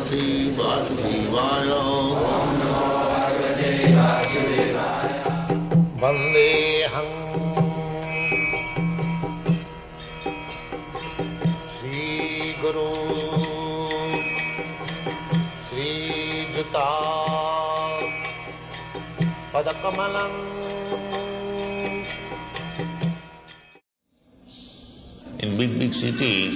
Bhagavate Vasudevaya. Vandeham Sri Guru Sri Juta Padakamalam. In big cities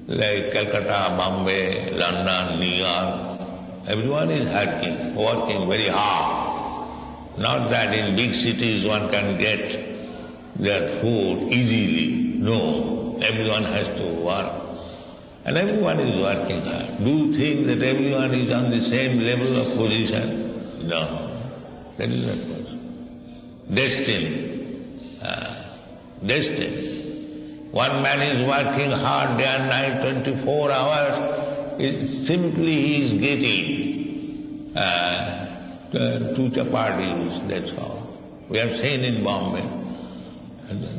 like Calcutta, Bombay, London, New York, everyone is working very hard. Not that in big cities one can get their food easily. No, everyone has to work. And everyone is working hard. Do you think that everyone is on the same level of position? No, that is not possible. Destiny. One man is working hard day and night, 24 hours. Simply he is getting 2 chapatis, that's all. We have seen in Bombay.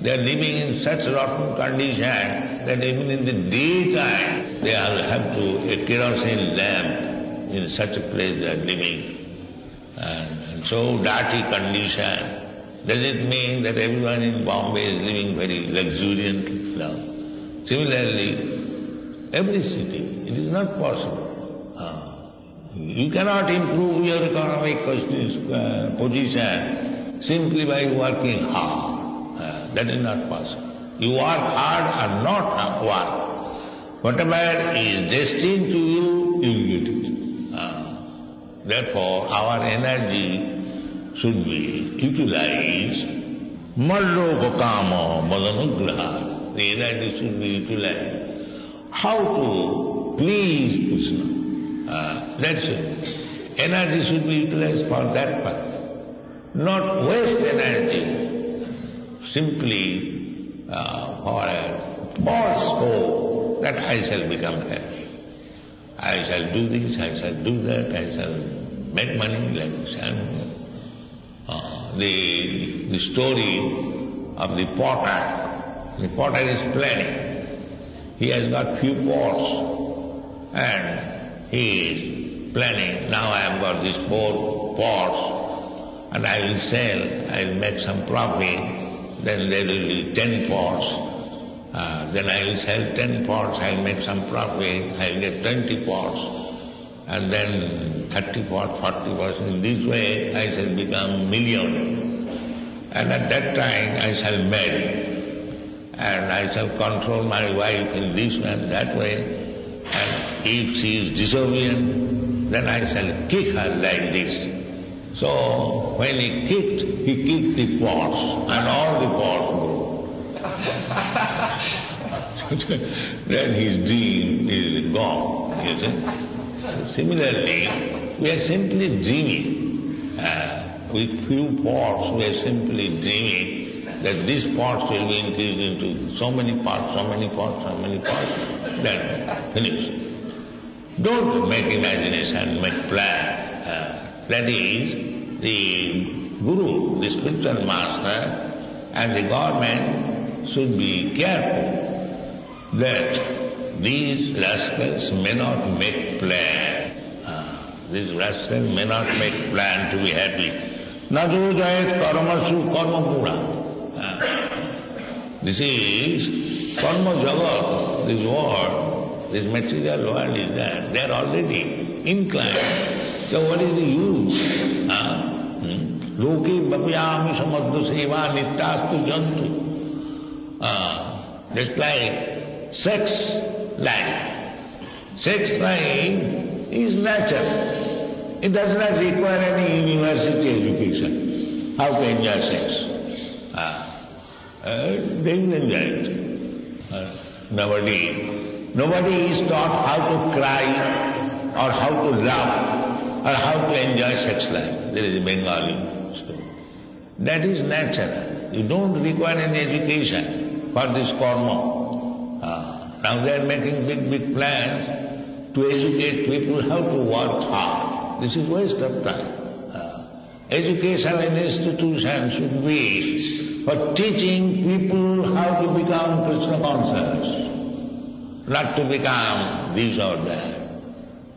They are living in such rotten condition that even in the daytime they have a kerosene lamp. In such a place they are living. And so dirty condition. Does it mean that everyone in Bombay is living very luxuriantly? No. Similarly, every city, it is not possible. You cannot improve your economic position simply by working hard. That is not possible. You work hard or not work. Whatever is destined to you, you will get it. Therefore, our energy should be utilized. Malloka kama malanugraha. The energy should be utilized. How to please Krishna. That's it. Energy should be utilized for that purpose. Not waste energy simply for a false hope that I shall become happy. I shall do this, I shall do that, I shall make money like this. The story of the potter. The potter is planning. He has got few pots and he is planning. Now I have got these 4 pots and I will sell, I will make some profit. Then there will be 10 pots. Then I will sell 10 pots, I will make some profit. I will get 20 pots. And then 30 pots, 40 pots. In this way I shall become millionaire. And at that time I shall marry. And I shall control my wife in this and that way. And if she is disobedient, then I shall kick her like this. So when he kicked the pots and all the pots broke. Then his dream is gone, you see. Similarly, we are simply dreaming. With few pots, we are simply dreaming that these pots will be increased into so many pots, so many pots, so many pots. Then finish. Don't make imagination, make plan. That is, the Guru, the spiritual master, and the government should be careful that these rascals may not make plan. These rascals may not make plan to be happy. Najo jayat karmasu karmapura. This is karma jagat, this world, this material world is there. They are already inclined. So what is the use? Loki bapyami samadhu seva nityastu jantu. Just like sex life. Sex life is natural. It does not require any university education. How to enjoy sex? They will enjoy it. Nobody is taught how to cry or how to laugh or how to enjoy sex life. There is a Bengali story. That is natural. You don't require any education for this karma. Now they are making big plans to educate people how to work hard. This is waste of time. Educational institution should be for teaching people how to become Krishna conscious, not to become this or that.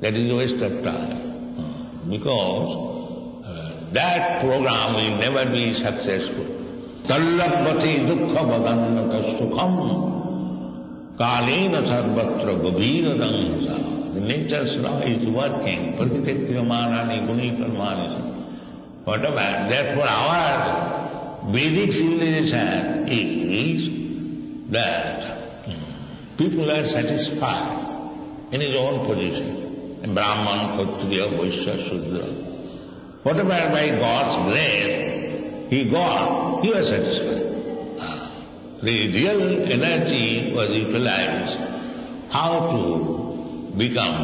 That is a waste of time. Because that program will never be successful. Tallabhati dukkha vadannata sukham kalena sarvatra gavira dansa. The nature's law is working. Prakritikriyamanani gunikarmani. Whatever. Therefore our Vedic civilization is that people are satisfied in his own position. Brahman, Kshatriya, Vaishya, Shudra. Whatever by God's grace he got, he was satisfied. The real energy was utilized how to become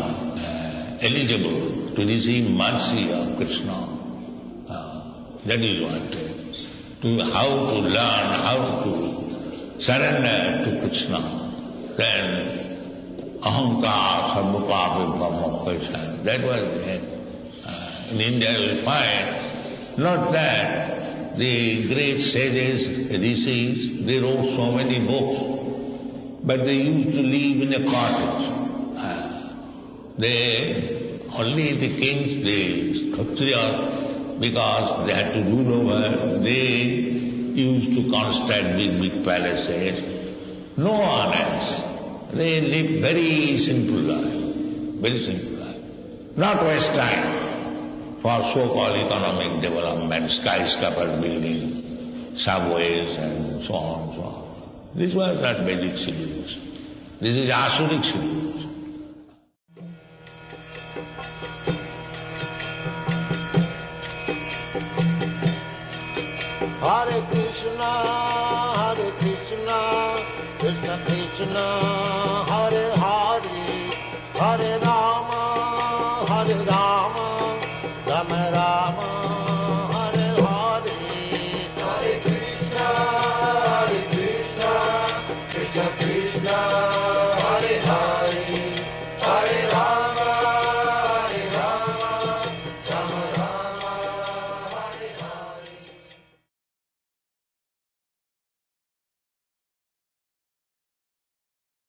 eligible to receive mercy of Krishna. That is wanted. How to learn, how to surrender to Krishna. Then ahankar, sarvapapa, brahma. That was it. In India you will find not that the great sages, rishis, they wrote so many books, but they used to live in a cottage. Only the kings, the Kshatriyas, because they had to rule over, they used to construct big palaces. No one else. They lived very simple life. Not waste time for so-called economic development, skyscraper building, subways and so on and so on. This was not Vedic civilization. This is Asuric civilization. Hare Krishna, Krishna Krishna,